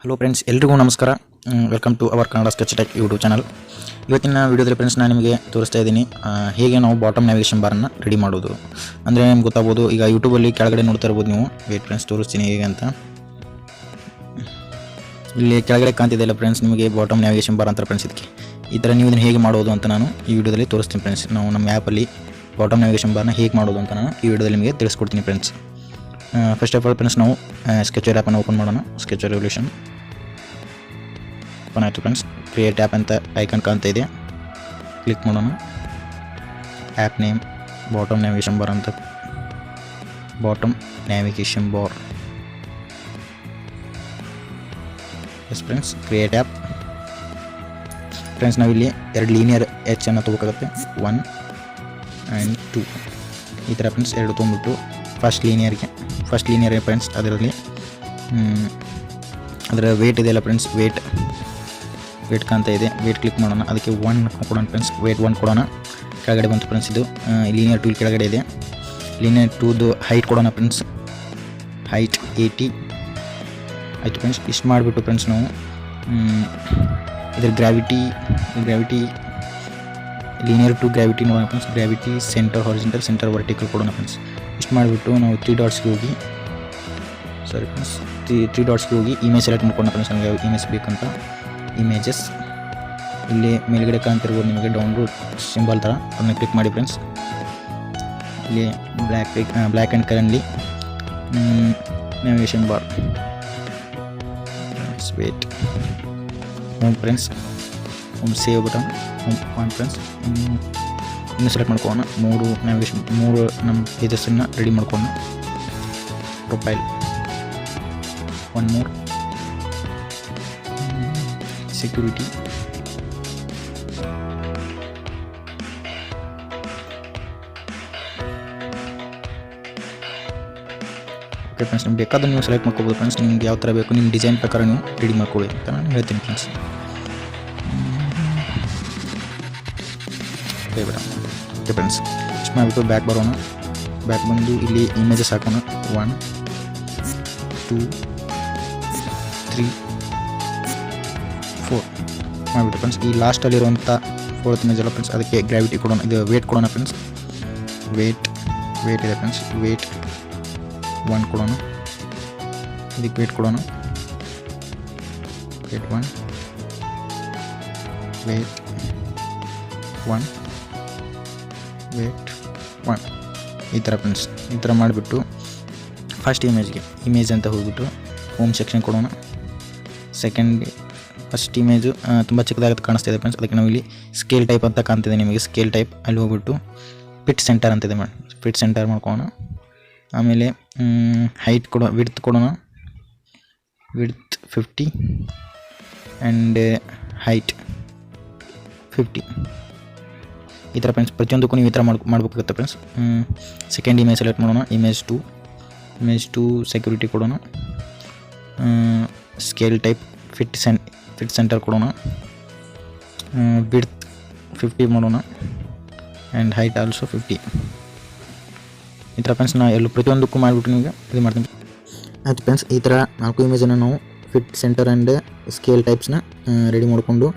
Hello friends, ಎಲ್ರಿಗೂ ನಮಸ್ಕಾರ. Welcome to our Kannada sketch tech YouTube channel. ಇವತ್ತಿನ ವೀಡಿಯೋದಲ್ಲಿ ಫ್ರೆಂಡ್ಸ್ ನಾನು ನಿಮಗೆ ತೋರಿಸ್ತಾ ಇದ್ದೀನಿ ಹೇಗೆ ನಾವು ಬಾಟಮ್ ನ್ಯಾವಿಗೇಷನ್ ಬಾರನ್ನು ರೆಡಿ ಮಾಡೋದು. ಅಂದರೆ ನಿಮ್ಗೆ ಗೊತ್ತಾಗ್ಬೋದು, ಈಗ ಯೂಟ್ಯೂಬಲ್ಲಿ ಕೆಳಗಡೆ ನೋಡ್ತಾ ಇರ್ಬೋದು ನೀವು. ವೇಟ್ ಫ್ರೆಂಡ್ಸ್, ತೋರಿಸ್ತೀನಿ ಹೇಗೆ ಅಂತ. ಇಲ್ಲಿ ಕೆಳಗಡೆ ಕಾಣ್ತಿದೆಯಲ್ಲ ಫ್ರೆಂಡ್ಸ್, ನಿಮಗೆ ಬಾಟಮ್ ನ್ಯಾವಿಗೇಷನ್ ಬಾರ್ ಅಂತ ಫ್ರೆಂಡ್ಸ್. ಇದಕ್ಕೆ ಈ ಥರ ನೀವು ಇದನ್ನು ಹೇಗೆ ಮಾಡೋದು ಅಂತ ನಾನು ಈ ವಿಡಿಯೋದಲ್ಲಿ ತೋರಿಸ್ತೀನಿ ಫ್ರೆಂಡ್ಸ್. ನಾವು ನಮ್ಮ ಆ್ಯಪಲ್ಲಿ ಬಾಟಮ್ ನ್ಯಾವಿಗೇಷನ್ ಬಾರ್ನ ಹೇಗೆ ಮಾಡೋದು ಅಂತ ನಾನು ಈ ವಿಡಿಯೋದಲ್ಲಿ ನಿಮಗೆ ತಿಳಿಸ್ಕೊಡ್ತೀನಿ friends. First of all friends, ನಾವು ಸ್ಕೆಚ್ವೇರ್ ಆ್ಯಪನ್ನು ಓಪನ್ ಮಾಡೋಣ. ಸ್ಕೆಚ್ವೇರ್ ರೆವಲ್ಯೂಷನ್ ಓಪನ್ ಆಯಿತು ಫ್ರೆಂಡ್ಸ್. ಕ್ರಿಯೇಟ್ ಆ್ಯಪ್ ಅಂತ ಐಕನ್ ಕಾಣ್ತಾ ಇದೆ, ಕ್ಲಿಕ್ ಮಾಡೋಣ. App name bottom navigation bar ಅಂತ, bottom navigation bar. Yes friends, create app. Friends, ನಾವಿಲ್ಲಿ ಎರಡು ಲೀನಿಯರ್ ಎಚ್ ಅನ್ನು ತೊಗೋಬೇಕಾಗುತ್ತೆ, 1 ಆ್ಯಂಡ್ 2 ಈ ಥರ ಫ್ರೆಂಡ್ಸ್. ಎರಡು ತೊಗೊಂಡ್ಬಿಟ್ಟು ಫಸ್ಟ್ ಲೀನಿಯರ್ ಫ್ರೆಂಡ್ಸ್, ಅದರಲ್ಲಿ ಅದರ ವೇಟ್ ಇದೆಯಲ್ಲ ಫ್ರೆಂಡ್ಸ್, ವೇಟ್ ಕಾಣ್ತಾ ಇದೆ. ವೇಟ್ ಕ್ಲಿಕ್ ಮಾಡೋಣ, ಅದಕ್ಕೆ 1 ಕೊಡೋಣ ಫ್ರೆಂಡ್ಸ್. ವೇಟ್ 1 ಕೊಡೋಣ. ಕೆಳಗಡೆ ಬಂತು ಫ್ರೆಂಡ್ಸ್, ಇದು ಲೀನಿಯರ್ 2 ಕೆಳಗಡೆ ಇದೆ. ಲೀನಿಯರ್ 2ದು ಹೈಟ್ ಕೊಡೋಣ ಫ್ರೆಂಡ್ಸ್, ಹೈಟ್ 80 ಆಯಿತು ಫ್ರೆಂಡ್ಸ್. ಇಷ್ಟು ಮಾಡಿಬಿಟ್ಟು ಫ್ರೆಂಡ್ಸ್ ನಾವು ಇದರ ಗ್ರಾವಿಟಿ ಲೀನಿಯರ್ 2 ಗ್ರಾವಿಟಿ ನೋಡೋಣ friends. Gravity centre horizontal, centre vertical ಕೊಡೋಣ ಫ್ರೆಂಡ್ಸ್. ಇಷ್ಟು ಮಾಡಿಬಿಟ್ಟು ನಾವು 3 ಡಾಟ್ಸ್ಗೆ ಹೋಗಿ ಫ್ರೆಂಡ್ಸ್, 3 ಡಾಟ್ಸ್ಗೆ ಹೋಗಿ ಇಮೇಜ್ ಸೆಲೆಕ್ಟ್ ಮಾಡ್ಕೊಳ್ಳೋಣ ಫ್ರೆಂಡ್ಸ್. ನಮಗೆ ಯಾವ ಇಮೇಜ್ ಬೇಕಂತ ಇಮೇಜಸ್ ಇಲ್ಲಿ ಮೇಲ್ಗಡೆ ಕಾಣ್ತಿರ್ಬೋದು ನಿಮಗೆ ಡೌನ್ಲೋಡ್ ಸಿಂಬಲ್ ಥರ, ಅದನ್ನ ಕ್ಲಿಕ್ ಮಾಡಿ ಫ್ರೆಂಡ್ಸ್. ಇಲ್ಲಿ ಬ್ಲ್ಯಾಕ್ ಆ್ಯಂಡ್ ಕಲರ್ಲಿ navigation bar. Wait home friends, home save button home friends. ಇನ್ನು ಸೆಲೆಕ್ಟ್ ಮಾಡ್ಕೊಳ್ಳೋಣ. 3 ನಮ್ಮ ಪೇಜಸ್ಸನ್ನು ರೆಡಿ ಮಾಡ್ಕೊಳ್ಳೋಣ. Profile 1 more, security, okay friends. ನಿಮ್ಗೆ ಬೇಕಾದ್ರೆ ನೀವು ಸೆಲೆಕ್ಟ್ ಮಾಡ್ಕೋಬೋದು ಫ್ರೆಂಡ್ಸ್. ನಿಮ್ಗೆ ಯಾವ ಥರ ಬೇಕು ನಿಮ್ಮ ಡಿಸೈನ್ ಪ್ರಕಾರ ನೀವು ರೆಡಿ ಮಾಡ್ಕೊಳ್ಳಿ ಅಂತ ನಾನು ಹೇಳ್ತೀನಿ ಫ್ರೆಂಡ್ಸ್. ಓಕೆ ಫ್ರೆಂಡ್ಸ್, ಇಷ್ಟು ಮಾಡಿಬಿಟ್ಟು ಬ್ಯಾಕ್ ಬರೋಣ. ಬ್ಯಾಕ್ ಬಂದು ಇಲ್ಲಿ ಇಮೇಜಸ್ ಹಾಕೋಣ. 1 2 3 4 ಮಾಡಿಬಿಟ್ಟು ಫ್ರೆಂಡ್ಸ್. ಈ ಲಾಸ್ಟಲ್ಲಿರುವಂಥ 4th ಇಮೇಜ್ ಅಲ್ಲ ಫ್ರೆಂಡ್ಸ್, ಅದಕ್ಕೆ ಗ್ರಾವಿಟಿ ಕೊಡೋಣ. ಇದು ವೇಟ್ ಕೊಡೋಣ ಫ್ರೆಂಡ್ಸ್. ವೇಟ್ ಇದೆ ಫ್ರೆಂಡ್ಸ್. ವೇಟ್ 1 ಕೊಡೋಣ. ಇದಕ್ಕೆ ವೇಟ್ ಕೊಡೋಣ. ವೇಟ್ 1 ವೇಟ್ 1 ವೇಟ್ 1 ಈ ಥರ ಫ್ರೆಂಡ್ಸ್. ಈ ಥರ ಮಾಡಿಬಿಟ್ಟು ಫಸ್ಟ್ ಇಮೇಜ್ ಅಂತ ಹೋಗ್ಬಿಟ್ಟು ಹೋಮ್ ಸೆಕ್ಷನ್ ಕೊಡೋಣ. ಫಸ್ಟ್ ಇಮೇಜು ತುಂಬ ಚಿಕ್ಕದಾಗಿ ಕಾಣಿಸ್ತಿದೆ ಫ್ರೆಂಡ್ಸ್. ಅದಕ್ಕೆ ನಾವು ಇಲ್ಲಿ ಸ್ಕೇಲ್ ಟೈಪ್ ಅಂತ ಕಾಣ್ತಿದೆ ನಿಮಗೆ. ಸ್ಕೇಲ್ ಟೈಪ್ ಅಲ್ಲಿ ಹೋಗ್ಬಿಟ್ಟು ಪಿಟ್ ಸೆಂಟರ್ ಅಂತಿದೆ ಮಾಡಿ, ಪಿಟ್ ಸೆಂಟರ್ ಮಾಡ್ಕೊಳ್ಳೋಣ. ಆಮೇಲೆ ವಿಡ್ತ್ ಕೊಡೋಣ. ವಿಡ್ತ್ 50 ಆ್ಯಂಡ್ ಹೈಟ್ 50 ಈ ಥರ ಫ್ರೆಂಡ್ಸ್. ಪ್ರತಿಯೊಂದಕ್ಕೂ ನೀವು ಈ ಥರ ಮಾಡಬೇಕಾಗುತ್ತೆ ಫ್ರೆಂಡ್ಸ್. ಸೆಕೆಂಡ್ ಇಮೇಜ್ ಸೆಲೆಕ್ಟ್ ಮಾಡೋಣ. ಇಮೇಜ್ 2 ಸೆಕ್ಯೂರಿಟಿ ಕೊಡೋಣ. ಸ್ಕೇಲ್ ಟೈಪ್ ಫಿಟ್ ಸೆಂಟರ್ ಕೊಡೋಣ. ವಿಡ್ತ್ 50 ಮಾಡೋಣ ಆ್ಯಂಡ್ ಹೈಟ್ ಆಲ್ಸೋ 50 ಈ ಥರ ಫ್ರೆಂಡ್ಸ್. ನಾನು ಪ್ರತಿಯೊಂದಕ್ಕೂ ಮಾಡಿಬಿಟ್ಟು ನಿಮಗೆ ಇದು ಮಾಡ್ತೀನಿ. ಆಯ್ತು ಫ್ರೆಂಡ್ಸ್, ಈ ಥರ 4 ಇಮೇಜನ್ನು ನಾವು ಫಿಟ್ ಸೆಂಟರ್ ಆ್ಯಂಡ್ ಸ್ಕೇಲ್ ಟೈಪ್ಸ್ನ ರೆಡಿ ಮಾಡಿಕೊಂಡು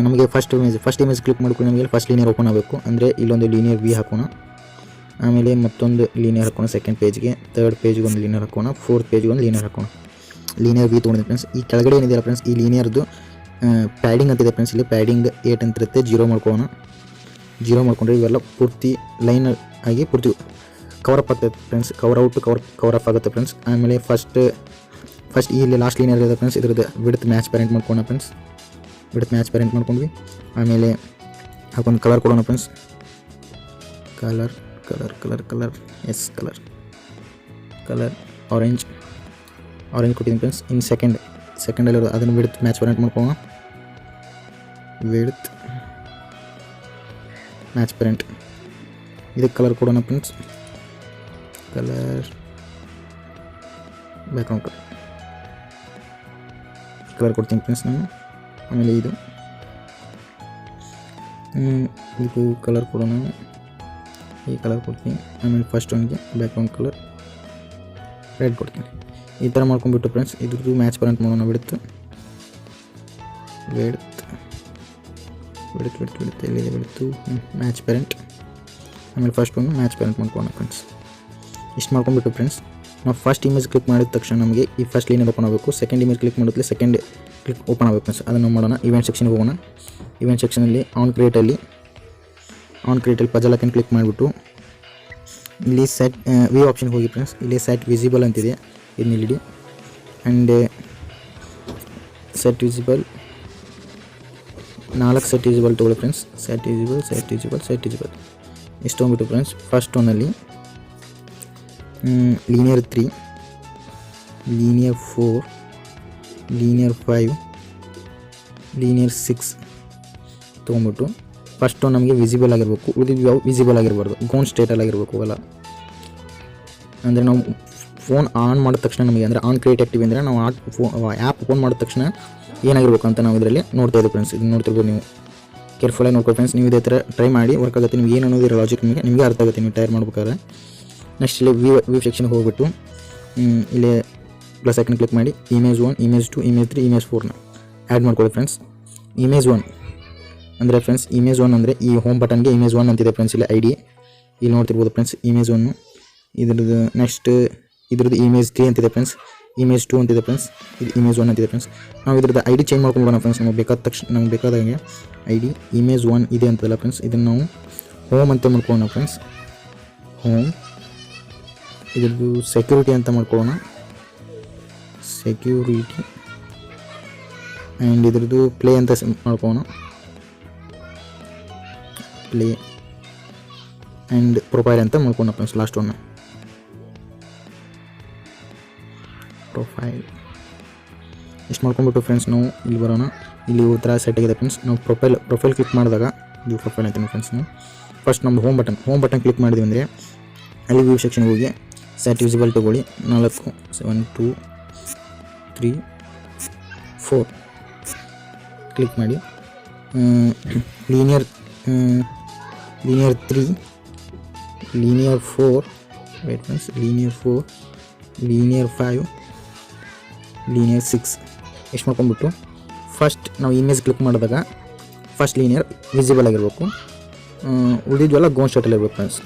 ನಮಗೆ ಫಸ್ಟ್ ಇಮೇಜ್ ಕ್ಲಿಕ್ ಮಾಡ್ಕೊಂಡು ನಮಗೆ ಫಸ್ಟ್ ಲೀನಿಯರ್ ಓಪನ್ ಆಗಬೇಕು. ಅಂದರೆ ಇಲ್ಲೊಂದು ಲೀನಿಯರ್ ವಿ ಹಾಕೋಣ. ಆಮೇಲೆ ಮತ್ತೊಂದು ಲೀನಿಯರ್ ಹಾಕೋಣ. ಸೆಕೆಂಡ್ ಪೇಜ್ಗೆ, ಥರ್ಡ್ ಪೇಜ್ಗೆ ಒಂದು ಲೀನಿಯರ್ ಹಾಕೋಣ. 4th ಪೇಜ್ಗೆ ಒಂದು ಲೀನಿಯರ್ ಹಾಕೋಣ. ಲೀನಿಯರ್ ವಿ ತೊಗೊಂಡಿದ್ದೆ ಫ್ರೆಂಡ್ಸ್. ಈ ಕೆಳಗಡೆ ಏನಿದೆಯಲ್ಲ ಫ್ರೆಂಡ್ಸ್, ಈ ಲೀನಿಯರ್ದು ಪ್ಯಾಡಿಂಗ್ ಅಂತಿದೆ ಫ್ರೆಂಡ್ಸ್. ಇಲ್ಲಿ ಪ್ಯಾಡಿಂಗ್ 8 ಅಂತಿರುತ್ತೆ. 0 ಮಾಡ್ಕೊಳ್ಳೋಣ. 0 ಮಾಡ್ಕೊಂಡ್ರೆ ಇವೆಲ್ಲ ಪೂರ್ತಿ ಲೈನ್ ಆಗಿ ಪೂರ್ತಿ ಕವರಪ್ ಆಗ್ತದೆ ಫ್ರೆಂಡ್ಸ್. ಕವರ್ ಅಪ್ ಆಗುತ್ತೆ ಫ್ರೆಂಡ್ಸ್. ಆಮೇಲೆ ಫಸ್ಟ್ ಇಲ್ಲಿ ಲಾಸ್ಟ್ ಲೀನಿಯರ್ ಇದೆ ಫ್ರೆಂಡ್ಸ್. ಇದ್ರದ್ದು ವಿಡ್ತ್ ಮ್ಯಾಚ್ ಪ್ಯಾರೆಂಟ್ ಮಾಡ್ಕೊಳ್ಳೋಣ ಫ್ರೆಂಡ್ಸ್. ವಿಡ್ತ್ ಮ್ಯಾಚ್ ಪ್ಯಾರೆಂಟ್ ಮಾಡ್ಕೊಂಡ್ವಿ. ಆಮೇಲೆ ಹಾಕೊಂಡು ಕಲರ್ ಕೊಡೋಣ ಫ್ರೆಂಡ್ಸ್. ಕಲರ್ ಆರೆಂಜ್ ಕೊಟ್ಟಿದ್ದೀನಿ ಫ್ರೆಂಡ್ಸ್. ಇನ್ನು ಸೆಕೆಂಡಲ್ಲಿರೋದು ಅದನ್ನು ವಿಡ್ತ್ ಮ್ಯಾಚ್ ಪ್ಯಾರೆಂಟ್ ಮಾಡ್ಕೊಳ್ಳೋಣ. ವಿಡ್ತ್ ಮ್ಯಾಚ್ ಪ್ಯಾರೆಂಟ್ ಇದಕ್ಕೆ ಕಲರ್ ಕೊಡೋಣ ಫ್ರೆಂಡ್ಸ್. ಬ್ಯಾಕ್ಗ್ರೌಂಡ್ ಕಲರ್ ಕೊಡ್ತೀನಿ ಫ್ರೆಂಡ್ಸ್ ನಾನು. ಆಮೇಲೆ ಇದು ಕಲರ್ ಕೊಡೋಣ. ಈ ಕಲರ್ ಕೊಡ್ತೀನಿ. ಆಮೇಲೆ ಫಸ್ಟ್ ಒನ್ಗೆ ಬ್ಯಾಕ್ಗ್ರೌಂಡ್ ಕಲರ್ ರೆಡ್ ಕೊಡ್ತೀನಿ. ಈ ಥರ ಮಾಡ್ಕೊಂಡ್ಬಿಟ್ಟು ಫ್ರೆಂಡ್ಸ್ ಇದ್ರದ್ದು ಮ್ಯಾಚ್ ಪರೆಂಟ್ ಮಾಡೋಣ. ಬಿಡುತ್ತೆ ಎಲ್ಲಿದೆ ಬಿಡುತ್ತು ಮ್ಯಾಚ್ ಪೇರೆಂಟ್. ಆಮೇಲೆ ಫಸ್ಟ್ ಒಂದು ಮ್ಯಾಚ್ ಪೇರೆಂಟ್ ಮಾಡ್ಕೊಳ್ಳೋಣ ಫ್ರೆಂಡ್ಸ್. ಇಷ್ಟು ಮಾಡ್ಕೊಂಡ್ಬಿಟ್ಟು ಫ್ರೆಂಡ್ಸ್ ನಾವು ಫಸ್ಟ್ ಇಮೇಜ್ ಕ್ಲಿಕ್ ಮಾಡಿದ ತಕ್ಷಣ ನಮಗೆ ಈ ಫಸ್ಟ್ ಲೈನ್ ಓಪನ್ ಆಗಬೇಕು. ಸೆಕೆಂಡ್ ಇಮೇಜ್ ಕ್ಲಿಕ್ ಮಾಡಿದ್ರೆ ಸೆಕೆಂಡ್ ಕ್ಲಿಕ್ ಓಪನ್ ಆಗಬೇಕು ಫ್ರೆಂಡ್ಸ್. ಅದನ್ನು ಮಾಡೋಣ. ಇವೆಂಟ್ ಸೆಕ್ಷನ್ಗೆ ಹೋಗೋಣ. ಇವೆಂಟ್ ಸೆಕ್ಷನಲ್ಲಿ ಆನ್ ಕ್ರಿಯೇಟಲ್ಲಿ ಪಜಲ್ ಐಕನ್ ಕ್ಲಿಕ್ ಮಾಡಿಬಿಟ್ಟು ಇಲ್ಲಿ ಸೆಟ್ ವಿ ಆಪ್ಷನ್ಗೆ ಹೋಗಿ ಫ್ರೆಂಡ್ಸ್. ಇಲ್ಲಿ ಸೆಟ್ ವಿಸಿಬಲ್ ಅಂತಿದೆ, ಇದನ್ನ ಇಲ್ಲಿ and set visible 4 set visible ತೊಗೊಳ್ಳಿ ಫ್ರೆಂಡ್ಸ್. ಸೆಟ್ ವಿಸಿಬಲ್ ಇಷ್ಟು ಹೋಗ್ಬಿಟ್ಟು ಫ್ರೆಂಡ್ಸ್ ಫಸ್ಟ್ ಒನ್ನಲ್ಲಿ ಲೀನಿಯರ್ 3, ಲೀನಿಯರ್ 4, ಲೀನಿಯರ್ 5, ಲೀನಿಯರ್ 6 ತೊಗೊಂಬಿಟ್ಟು ಫಸ್ಟ್ ಒನ್ ನಮಗೆ ವಿಸಿಬಲ್ ಆಗಿರಬೇಕು. ಉಳಿದಿದ್ದು ಯಾವ ವಿಸಿಬಲ್ ಆಗಿರಬಾರ್ದು, ಗೋನ್ ಸ್ಟೇಟಲ್ಲಿ ಆಗಿರಬೇಕು. ಅವೆಲ್ಲ ಅಂದರೆ ನಾವು ಫೋನ್ ಆನ್ ಮಾಡಿದ ತಕ್ಷಣ ನಮಗೆ ಅಂದರೆ ಆನ್ ಕ್ರಿಯೇಟ್ ಆ್ಯಕ್ಟಿವ್ ಅಂದರೆ ನಾವು ಆ್ಯಪ್ ಓಪನ್ ಮಾಡಿದ ತಕ್ಷಣ ಏನಾಗಿರ್ಬೇಕು ಅಂತ ನಾವು ಇದರಲ್ಲಿ ನೋಡ್ತಾ ಇದ್ದೀವಿ ಫ್ರೆಂಡ್ಸ್. ಇದು ನೋಡ್ತಿರ್ಬೋದು ನೀವು, ಕೇರ್ಫುಲ್ಲಾಗಿ ನೋಡ್ಕೊಳ್ಳಿ ಫ್ರೆಂಡ್ಸ್. ನೀವು ಇದೇ ಥರ ಟ್ರೈ ಮಾಡಿ ವರ್ಕ್ ಆಗುತ್ತೆ. ನಿಮ್ಗೆ ಏನು ಅನ್ನೋದಿರೋ ಲಾಜಿಕ್ ನಿಮಗೆ ಅರ್ಥ ಆಗುತ್ತೆ ನೀವು ಟೈರ್ ಮಾಡ್ಬೇಕಾದ್ರೆ. ನೆಕ್ಸ್ಟ್ ಇಲ್ಲಿ ವ್ಯೂ ಸೆಕ್ಷನ್ಗೆ ಹೋಗ್ಬಿಟ್ಟು ಇಲ್ಲಿ ಪ್ಲಸ್ ಐಕನ್ ಕ್ಲಿಕ್ ಮಾಡಿ ಇಮೇಜ್ 1, ಇಮೇಜ್ 2, ಇಮೇಜ್ 3, ಇಮೇಜ್ 4ನ ಆ್ಯಡ್ ಮಾಡ್ಕೊಳ್ಳಿ ಫ್ರೆಂಡ್ಸ್. ಇಮೇಜ್ 1 ಅಂದರೆ ಫ್ರೆಂಡ್ಸ್ ಇಮೇಜ್ 1 ಅಂದರೆ ಈ ಹೋಮ್ ಬಟನ್ಗೆ ಇಮೇಜ್ 1 ಅಂತಿದೆ ಫ್ರೆಂಡ್ಸ್. ಇಲ್ಲಿ ID ಇಲ್ಲಿ ನೋಡ್ತಿರ್ಬೋದು ಫ್ರೆಂಡ್ಸ್ ಇಮೇಜ್ 1. ಇದ್ರದ್ದು ನೆಕ್ಸ್ಟ್ ಇದ್ರದ್ದು ಇಮೇಜ್ 3 ಅಂತಿದೆ ಫ್ರೆಂಡ್ಸ್. ಇಮೇಜ್ 2 ಅಂತಿದೆ ಫ್ರೆಂಡ್ಸ್. ಇದು ಇಮೇಜ್ 1 ಅಂತಿದೆ ಫ್ರೆಂಡ್ಸ್. ನಾವು ಇದ್ರದ್ದು ID ಚೇಂಜ್ ಮಾಡ್ಕೊಂಡ್ಬಿಡೋಣ ಫ್ರೆಂಡ್ಸ್. ನಮಗೆ ಬೇಕಾದಂಗೆ ID ಇಮೇಜ್ 1 ಇದೆ ಅಂತಲ್ಲ ಫ್ರೆಂಡ್ಸ್. ಇದನ್ನು ನಾವು ಹೋಮ್ ಅಂತ ಮಾಡ್ಕೊಳ್ಳೋಣ ಫ್ರೆಂಡ್ಸ್. ಹೋಮ್ ಇದ್ರದ್ದು ಸೆಕ್ಯೂರಿಟಿ ಅಂತ ಮಾಡ್ಕೊಳ್ಳೋಣ. ಸೆಕ್ಯೂರಿಟಿ ಆ್ಯಂಡ್ ಇದ್ರದ್ದು ಪ್ಲೇ ಅಂತ ಮಾಡ್ಕೊಳ್ಳೋಣ. ಪ್ಲೇ ಆ್ಯಂಡ್ ಪ್ರೊಫೈಲ್ ಅಂತ ಮಾಡ್ಕೊಳ್ಳೋಣ ಫ್ರೆಂಡ್ಸ್. Last one profile. ಇಷ್ಟು ಮಾಡ್ಕೊಂಡ್ಬಿಟ್ಟು ಫ್ರೆಂಡ್ಸ್ ನಾವು ಇಲ್ಲಿ ಬರೋಣ. ಇಲ್ಲಿ ಈ ಥರ ಸೆಟ್ ಆಗಿದೆ ಫ್ರೆಂಡ್ಸ್. ನಾವು ಪ್ರೊಫೈಲ್ ಕ್ಲಿಕ್ ಮಾಡಿದಾಗ ಇದು ಪ್ರೊಫೈಲ್ ಅಂತೀನಿ ಫ್ರೆಂಡ್ಸ್. ನಾವು ಫಸ್ಟ್ ನಮ್ಮದು ಹೋಮ್ ಬಟನ್ ಕ್ಲಿಕ್ ಮಾಡಿದ್ವಿ ಅಂದರೆ ಅಲ್ಲಿ ವ್ಯೂ ಸೆಕ್ಷನ್ಗೆ ಹೋಗಿ ಸೆಟ್ ವಿಸಿಬಲ್ ತೊಗೊಳ್ಳಿ. 4 7 2 3 4 ಕ್ಲಿಕ್ ಮಾಡಿ. Linear 3, linear 4 wait friends, linear 4, linear 5, linear 6 ಎಷ್ಟು ಮಾಡ್ಕೊಂಡ್ಬಿಟ್ಟು ಫಸ್ಟ್ ನಾವು ಇಮೇಜ್ ಕ್ಲಿಕ್ ಮಾಡಿದಾಗ ಫಸ್ಟ್ ಲೀನಿಯರ್ ವಿಸಿಬಲ್ ಆಗಿರಬೇಕು. ಉಳಿದಿದ್ವೆಲ್ಲ ಗೋನ್ ಸ್ಟೇಟಲ್ಲಿ ಇರಬೇಕು ಫ್ರೆಂಡ್ಸ್.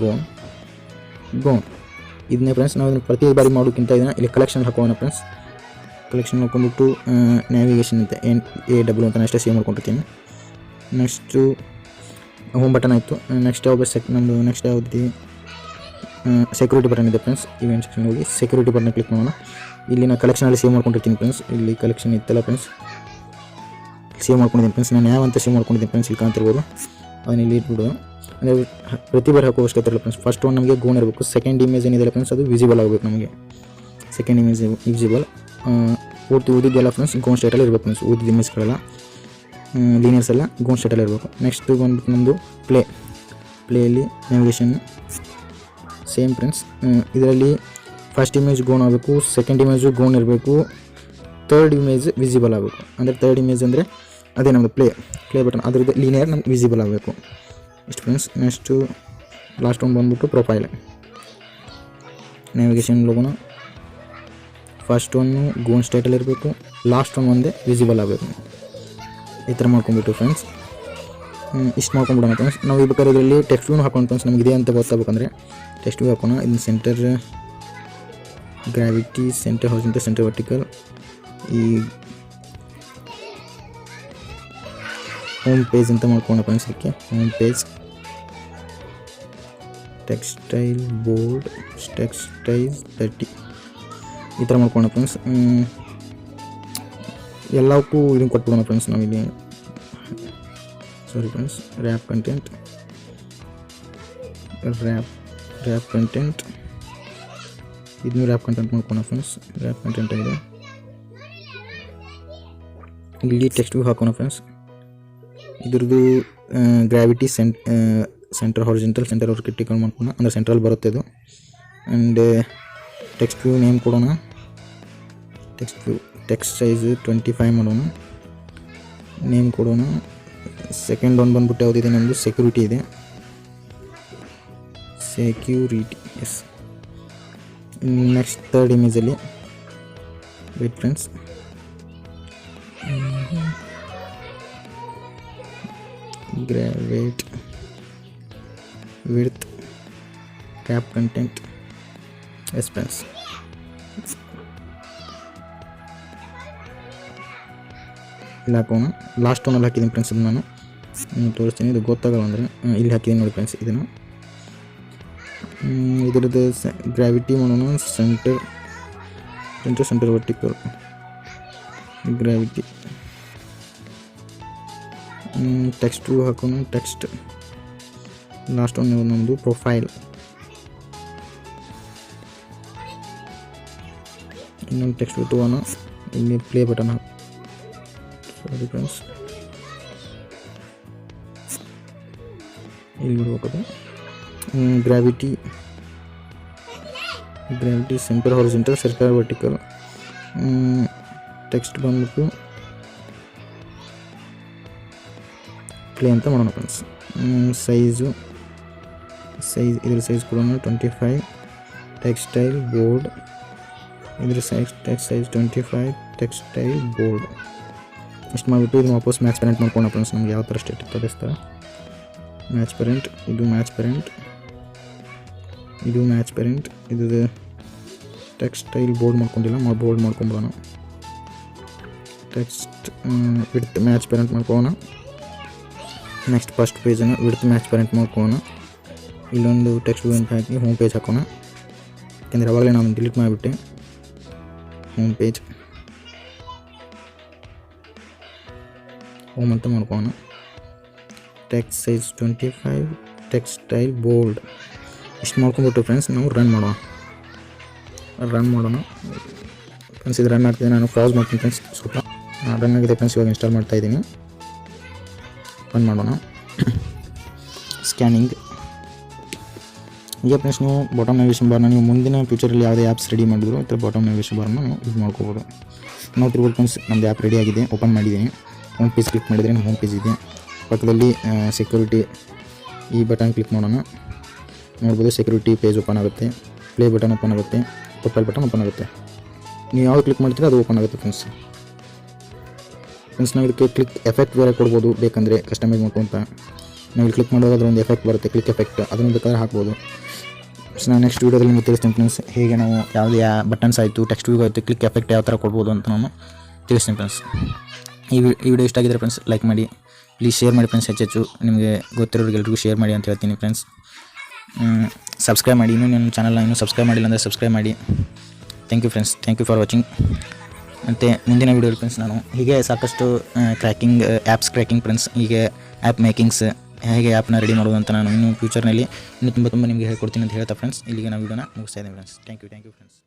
ಗೋನ್ ಇದನ್ನೇ ಫ್ರೆಂಡ್ಸ್ ನಾವು ಇದನ್ನು ಪ್ರತಿ ಬಾರಿ ಮಾಡೋಕ್ಕಿಂತ ಇದನ್ನು ಇಲ್ಲಿ ಕಲೆಕ್ಷನ್ ಹಾಕೋಣ ಫ್ರೆಂಡ್ಸ್. ಕಲೆಕ್ಷನ್ ಹಾಕೊಂಡ್ಬಿಟ್ಟು ನ್ಯಾವಿಗೇಷನ್ ಅಂತ AW ಅಂತ ಅಷ್ಟೇ ಸೇವ್ ಮಾಡ್ಕೊಂಡಿರ್ತೀನಿ. ನೆಕ್ಸ್ಟು ಹೋಮ್ ಬಟನ್ ಆಯಿತು. ನೆಕ್ಸ್ಟ್ ನಮ್ಮದು ನೆಕ್ಸ್ಟ್ ಯಾವುದು ಸೆಕ್ಯೂರಿಟಿ ಬಟನ್ ಇದೆ ಫ್ರೆಂಡ್ಸ್. ಇವೆಂಟ್ ಸೆಕ್ಷನ್ ಹೋಗಿ ಸೆಕ್ಯೂರಿಟಿ ಬಟನ್ ಕ್ಲಿಕ್ ಮಾಡೋಣ. ಇಲ್ಲಿ ನಾನು ಕಲೆಕ್ಷನಲ್ಲಿ ಸೇವ್ ಮಾಡ್ಕೊಂಡಿರ್ತೀನಿ ಫ್ರೆಂಡ್ಸ್. ಇಲ್ಲಿ ಕಲೆಕ್ಷನ್ ಇತ್ತಲ್ಲ ಫ್ರೆಂಡ್ಸ್, ಸೇವ್ ಮಾಡ್ಕೊಂಡಿದ್ದೀನಿ ಫ್ರೆಂಡ್ಸ್. ನಾನು ಯಾವ ಅಂತ ಸೇವ್ ಮಾಡ್ಕೊಂಡಿದ್ದೀನಿ ಫ್ರೆಂಡ್ಸ್, ಇಲ್ಲಿ ಕಾಣ್ತಿರ್ಬೋದು. ಅದನ್ನ ಇಲ್ಲಿ ಇಟ್ಬಿಡೋದು. ಅಂದರೆ ಪ್ರತಿ ಬಾರಿ ಹಾಕೋ ಅವಶ್ಯಕತೆ ಇರಲ್ಲ ಫ್ರೆಂಡ್ಸ್. ಫಸ್ಟ್ ಒನ್ ನಮಗೆ ಗೋನ್ ಇರಬೇಕು. ಸೆಕೆಂಡ್ ಇಮೇಜ್ ಏನಿದೆ ಫ್ರೆಂಡ್ಸ್ ಅದು ವಿಸಿಬಲ್ ಆಗಬೇಕು ನಮಗೆ. Second image visible. ಪೂರ್ತಿ ಉಳಿದಿದ್ದೆಲ್ಲ ಫ್ರೆಂಡ್ಸ್ ಗೋನ್ ಸ್ಟೇಟಲ್ಲಿ ಇರಬೇಕು ಫ್ರೆಂಡ್ಸ್. ಉಳಿದಿದ್ದ ಇಮೇಜ್ಗಳೆಲ್ಲ ಲೀನಿಯರ್ಸ್ ಎಲ್ಲ ಗೋನ್ ಸ್ಟೇಟಲ್ಲಿ ಇರಬೇಕು. ನೆಕ್ಸ್ಟ್ ಬಂದ್ಬಿಟ್ಟು ನಮ್ಮದು ಪ್ಲೇಯಲ್ಲಿ ನ್ಯಾವಿಗೇಷನ್ ಸೇಮ್ ಫ್ರೆಂಡ್ಸ್. ಇದರಲ್ಲಿ ಫಸ್ಟ್ ಇಮೇಜ್ ಗೋನ್ ಆಗಬೇಕು, ಸೆಕೆಂಡ್ ಇಮೇಜು ಗೋನ್ ಇರಬೇಕು, ಥರ್ಡ್ ಇಮೇಜ್ ವಿಸಿಬಲ್ ಆಗಬೇಕು. ಅಂದರೆ ಥರ್ಡ್ ಇಮೇಜ್ ಅಂದರೆ ಅದೇ ನಮ್ಮದು ಪ್ಲೇ ಬಟನ್, ಅದರದ್ದು ಲೀನಿಯರ್ ನಮ್ಗೆ ವಿಸಿಬಲ್ ಆಗಬೇಕು. ಇಷ್ಟು ಫ್ರೆಂಡ್ಸ್. ನೆಕ್ಸ್ಟು ಲಾಸ್ಟ್ ಒಂದು ಬಂದ್ಬಿಟ್ಟು ಪ್ರೊಫೈಲ್. ನ್ಯಾವಿಗೇಷನ್ ಹೋಗೋಣ. ಫಸ್ಟ್ ಒನ್ನು ಗೋನ್ ಸ್ಟೇಟಲ್ಲಿ ಇರಬೇಕು, ಲಾಸ್ಟ್ ಒನ್ ಒಂದೇ ವಿಸಿಬಲ್ ಆಗಬೇಕು. ಈ ಥರ ಮಾಡ್ಕೊಂಡ್ಬಿಟ್ಟು ಫ್ರೆಂಡ್ಸ್ ಇಷ್ಟು ಮಾಡ್ಕೊಂಡ್ಬಿಡೋಣ ಫ್ರೆಂಡ್ಸ್. ನಾವು ಬೇಕಾದ್ರೆ ಇದರಲ್ಲಿ ಟೆಕ್ಸ್ಟ್ ವ್ಯೂನು ಹಾಕೊಂಡು ಫ್ರೆಂಡ್ಸ್ ನಮಗಿದೆ ಅಂತ ಗೊತ್ತಾಗಬೇಕಂದ್ರೆ ಟೆಕ್ಸ್ಟ್ ವ್ಯೂ ಹಾಕೋಣ. ಇದನ್ನ centre gravity, centre horizontal, centre vertical. ಈ ಹೋಮ್ ಪೇಜ್ ಅಂತ ಮಾಡ್ಕೊಳ್ಳೋಣ ಫ್ರೆಂಡ್ಸ್. ಇದಕ್ಕೆ home page, textile board, textile 30 ಈ ಥರ ಮಾಡ್ಕೊಳ್ಳೋಣ ಫ್ರೆಂಡ್ಸ್. ಎಲ್ಲಕ್ಕೂ ಇದನ್ನು ಕೊಟ್ಬಿಡೋಣ ಫ್ರೆಂಡ್ಸ್. ನಾವಿಲ್ಲಿ ಸಾರಿ ಫ್ರೆಂಡ್ಸ್, ರ್ಯಾಪ್ ಕಂಟೆಂಟ್ ಇದನ್ನು ರ್ಯಾಪ್ ಕಂಟೆಂಟ್ ಮಾಡ್ಕೊಳ್ಳೋಣ ಫ್ರೆಂಡ್ಸ್. ರ್ಯಾಪ್ ಕಂಟೆಂಟ್ ಆಗಿದೆ. ಇಲ್ಲಿ ಟೆಕ್ಸ್ಟ್ ವ್ಯೂ ಹಾಕೋಣ ಫ್ರೆಂಡ್ಸ್. ಇದ್ರದ್ದು gravity centre horizontal, centre vertical ಮಾಡ್ಕೊಳ್ಳೋಣ. ಅಂದರೆ ಸೆಂಟ್ರಲ್ ಬರುತ್ತೆ ಇದು. ಆ್ಯಂಡ್ ಟೆಕ್ಸ್ಟ್ ವ್ಯೂ ನೇಮ್ ಕೊಡೋಣ. ಟೆಕ್ಸ್ಟ್ ಸೈಜ್ 25 ಮಾಡೋಣ. ನೇಮ್ ಕೊಡೋಣ. ಸೆಕೆಂಡ್ ಒನ್ ಬಂದ್ಬಿಟ್ಟು ಯಾವುದಿದೆ ನಮ್ಮದು ಸೆಕ್ಯೂರಿಟಿ ಇದೆ. ಸೆಕ್ಯೂರಿಟಿ ಎಸ್ ನೆಕ್ಸ್ಟ್ ಥರ್ಡ್ ಇಮೇಜಲ್ಲಿ wait friends, wait width wrap content as friends. ಇಲ್ಲಿ ಹಾಕೋಣ. ಲಾಸ್ಟ್ ಒನಲ್ಲಿ ಹಾಕಿದ್ದೀನಿ ಫ್ರೆಂಡ್ಸ್. ಇದು ನಾನು ತೋರಿಸ್ತೀನಿ, ಇದು ಗೊತ್ತಾಗಲ್ಲ ಅಂದರೆ ಇಲ್ಲಿ ಹಾಕಿದ್ದೀನಿ ನೋಡಿ ಫ್ರೆಂಡ್ಸ್. ಇದನ್ನು ಇದರದ್ದು ಗ್ರಾವಿಟಿ ಮಾಡೋಣ. Centre vertical gravity. ಟೆಕ್ಸ್ಟು ಹಾಕೋಣ. ಟೆಕ್ಸ್ಟ್ ಲಾಸ್ಟ್ ಒಂದು ನಮ್ಮದು ಪ್ರೊಫೈಲ್. ಇನ್ನೊಂದು ಟೆಕ್ಸ್ಟ್ ಇಟ್ಟುವಣ. ಇಲ್ಲಿ ಪ್ಲೇ ಬಟನ್ ಹಾಕಿ. ಸಾರಿ ಫ್ರೆಂಡ್ಸ್, ಇಲ್ಲಿ ಬಿಡ್ಬೇಕದು. Gravity centre horizontal, circle vertical. Text ಬಂದ್ಬಿಟ್ಟು ಪ್ಲೇ ಅಂತ ಮಾಡೋಣ ಫ್ರೆಂಡ್ಸ್. ಸೈಜ್ ಇದ್ರ ಸೈಜ್ ಕೊಡೋಣ 25. ಟೆಕ್ಸ್ಟೈಲ್ ಬೋರ್ಡ್, ಇದ್ರ ಸೈಜ್ 25. ಟೆಕ್ಸ್ಟೈಲ್ ಬೋರ್ಡ್ ಇಷ್ಟು ಮಾಡಿಬಿಟ್ಟು ಇದು ವಾಪಸ್ ಮ್ಯಾಚ್ ಪೇರೆಂಟ್ ಮಾಡ್ಕೋಣ ಫ್ರೆಂಡ್ಸ್. ನಮ್ಗೆ ಯಾವ ಥರ ಸ್ಟೇಟ್ ತೋರಿಸ್ತಾರೆ. ಮ್ಯಾಚ್ ಪೇರೆಂಟ್, ಇದು ಮ್ಯಾಚ್ ಪೇರೆಂಟ್, ಇದು ಮ್ಯಾಚ್ ಪೇರೆಂಟ್. ಇದು ಟೆಕ್ಸ್ಟೈಲ್ ಬೋರ್ಡ್ ಮಾಡ್ಕೊಂಡಿಲ್ಲ, ಬೋರ್ಡ್ ಮಾಡ್ಕೊಂಬಿಡೋಣ. ಟೆಕ್ಸ್ಟ್ ವಿಡ್ತ್ ಮ್ಯಾಚ್ ಪೇರೆಂಟ್ ಮಾಡ್ಕೊಳ್ಳೋಣ. ನೆಕ್ಸ್ಟ್ ಫಸ್ಟ್ ಪೇಜನ್ನು ವಿಡ್ತ್ ಮ್ಯಾಚ್ ಪೇರೆಂಟ್ ಮಾಡ್ಕೊಳ್ಳೋಣ. ಇಲ್ಲೊಂದು ಟೆಕ್ಸ್ಟ್ ವೇಂಟ್ ಹಾಕಿ ಹೋಮ್ ಪೇಜ್ ಹಾಕೋಣ. ಯಾಕೆಂದರೆ ಅವಾಗಲೇ ನಾನು ಡಿಲೀಟ್ ಮಾಡಿಬಿಟ್ಟೆ. ಹೋಮ್ ಪೇಜ್ ಹೋಮ್ ಅಂತ ಮಾಡ್ಕೊಳ್ಳೋಣ. Text size 25. ಟೆಕ್ಸ್ಟೈಲ್ ಬೋರ್ಡ್ ಇಷ್ಟು ಮಾಡ್ಕೊಂಬಿಟ್ಟು ಫ್ರೆಂಡ್ಸ್ ನಾವು ರನ್ ಮಾಡೋಣ ಫ್ರೆಂಡ್ಸ್. ಇದು ರನ್ ಆಗ್ತಿದೆ. ನಾನು ಕ್ರಾಸ್ ಮಾಡ್ತೀನಿ ಫ್ರೆಂಡ್ಸ್. ಸ್ವಲ್ಪ ರನ್ ಆಗಿದೆ ಫ್ರೆಂಡ್ಸ್. ಇವಾಗ ಇನ್ಸ್ಟಾಲ್ ಮಾಡ್ತಾಯಿದ್ದೀನಿ. ರನ್ ಮಾಡೋಣ. ಸ್ಕ್ಯಾನಿಂಗ್. ಈಗ ಫ್ರೆಂಡ್ಸ್ ನೀವು ಬಾಟಮ್ ನ್ಯಾವಿಗೇಷನ್ ಬಾರ್ನ ನೀವು ಮುಂದಿನ ಫ್ಯೂಚರಲ್ಲಿ ಯಾವುದೇ ಆ್ಯಪ್ಸ್ ರೆಡಿ ಮಾಡಿದ್ರು ಈ ಥರ ಬಾಟಮ್ ನ್ಯಾವಿಗೇಷನ್ ಬಾರ್ನ ನೀವು ಯೂಸ್ ಮಾಡ್ಕೋಬೋದು. ನಾವು ತಿರ್ಬೋದು ಫ್ರೆಂಡ್ಸ್. ನಮ್ಮದು ಆ್ಯಪ್ ರೆಡಿ ಆಗಿದೆ. ಓಪನ್ ಮಾಡಿದ್ದೀನಿ. ಹೋಮ್ ಪೇಜ್ ಕ್ಲಿಕ್ ಮಾಡಿದರೆ ಹೋಮ್ ಪೇಜ್ ಇದೆ. ಪಕ್ಕದಲ್ಲಿ ಸೆಕ್ಯೂರಿಟಿ ಈ ಬಟನ್ ಕ್ಲಿಕ್ ಮಾಡೋಣ. ನೋಡ್ಬೋದು ಸೆಕ್ಯೂರಿಟಿ ಪೇಜ್ ಓಪನ್ ಆಗುತ್ತೆ. ಪ್ಲೇ ಬಟನ್ ಓಪನ್ ಆಗುತ್ತೆ. ಪ್ರೊಫೈಲ್ ಬಟನ್ ಓಪನ್ ಆಗುತ್ತೆ. ನೀವು ಯಾವುದು ಕ್ಲಿಕ್ ಮಾಡ್ತೀರ ಅದು ಓಪನ್ ಆಗುತ್ತೆ ಫ್ರೆಂಡ್ಸ್. ನಾವು ಇದಕ್ಕೆ ಕ್ಲಿಕ್ ಎಫೆಕ್ಟ್ ಬೇರೆ ಕೊಡ್ಬೋದು ಬೇಕಂದರೆ ಕಸ್ಟಮೈಸ್ ಮಾಡ್ಕೊಂತ. ನಾವು ಇಲ್ಲಿ ಕ್ಲಿಕ್ ಮಾಡುವಾಗ ಅದೊಂದು ಎಫೆಕ್ಟ್ ಬರುತ್ತೆ, ಕ್ಲಿಕ್ ಎಫೆಕ್ಟ್. ಅದನ್ನು ಬೇಕಾದ್ರೆ ಹಾಕ್ಬೋದು. ನಾನು ನೆಕ್ಸ್ಟ್ ವೀಡಿಯೋದಲ್ಲಿ ನಿಮಗೆ ತಿಳಿಸ್ತೀನಿ ಫ್ರೆಂಡ್ಸ್. ಹೇಗೆ ನಾವು ಯಾವುದೇ ಬಟನ್ಸ್ ಆಯಿತು, ಟೆಕ್ಸ್ಟ್ ವ್ಯೂ ಆಯಿತು, ಕ್ಲಿಕ್ ಎಫೆಕ್ಟ್ ಯಾವ ಥರ ಕೊಡ್ಬೋದು ಅಂತ ನಾನು ತಿಳಿಸ್ತೀನಿ ಫ್ರೆಂಡ್ಸ್. ಈ ವಿಡಿಯೋ ಇಷ್ಟ ಆಗಿದ್ರೆ ಫ್ರೆಂಡ್ಸ್ ಲೈಕ್ ಮಾಡಿ, ಪ್ಲೀಸ್ ಶೇರ್ ಮಾಡಿ ಫ್ರೆಂಡ್ಸ್. ಹೆಚ್ಚು ನಿಮಗೆ ಗೊತ್ತಿರೋರಿಗೆಲ್ರಿಗೂ ಶೇರ್ ಮಾಡಿ ಅಂತ ಹೇಳ್ತೀನಿ ಫ್ರೆಂಡ್ಸ್. ಸಬ್ಸ್ಕ್ರೈಬ್ ಮಾಡಿ. ಇನ್ನೂ ನನ್ನ ಚಾನಲ್ನ ಇನ್ನೂ ಸಬ್ಸ್ಕ್ರೈಬ್ ಮಾಡಿಲ್ಲ ಅಂದರೆ ಸಬ್ಸ್ಕ್ರೈಬ್ ಮಾಡಿ. Thank you friends. Thank you for watching. ಮತ್ತು ಮುಂದಿನ ವೀಡಿಯೋ ಫ್ರೆಂಡ್ಸ್ ನಾನು ಹೀಗೆ ಸಾಕಷ್ಟು ಆ್ಯಪ್ಸ್ ಕ್ರ್ಯಾಕಿಂಗ್ ಫ್ರೆಂಡ್ಸ್, ಹೀಗೆ ಆ್ಯಪ್ ಮೇಕಿಂಗ್ಸ್, ಹೇಗೆ ಆ್ಯಪ್ನ ರೆಡಿ ಮಾಡೋದು ಅಂತ ನಾನು ಇನ್ನೂ ಫ್ಯೂಚರ್ನಲ್ಲಿ ಇನ್ನೂ ತುಂಬ ನಿಮಗೆ ಹೇಳ್ಕೊಡ್ತೀನಿ ಅಂತ ಹೇಳ್ತಾ ಫ್ರೆಂಡ್ಸ್ ಇಲ್ಲಿಗೆ ನಾವು ವೀಡಿಯೋನ ಮುಗಿಸ್ತಾ ಇದ್ದೀನಿ ಫ್ರೆಂಡ್ಸ್. Thank you friends.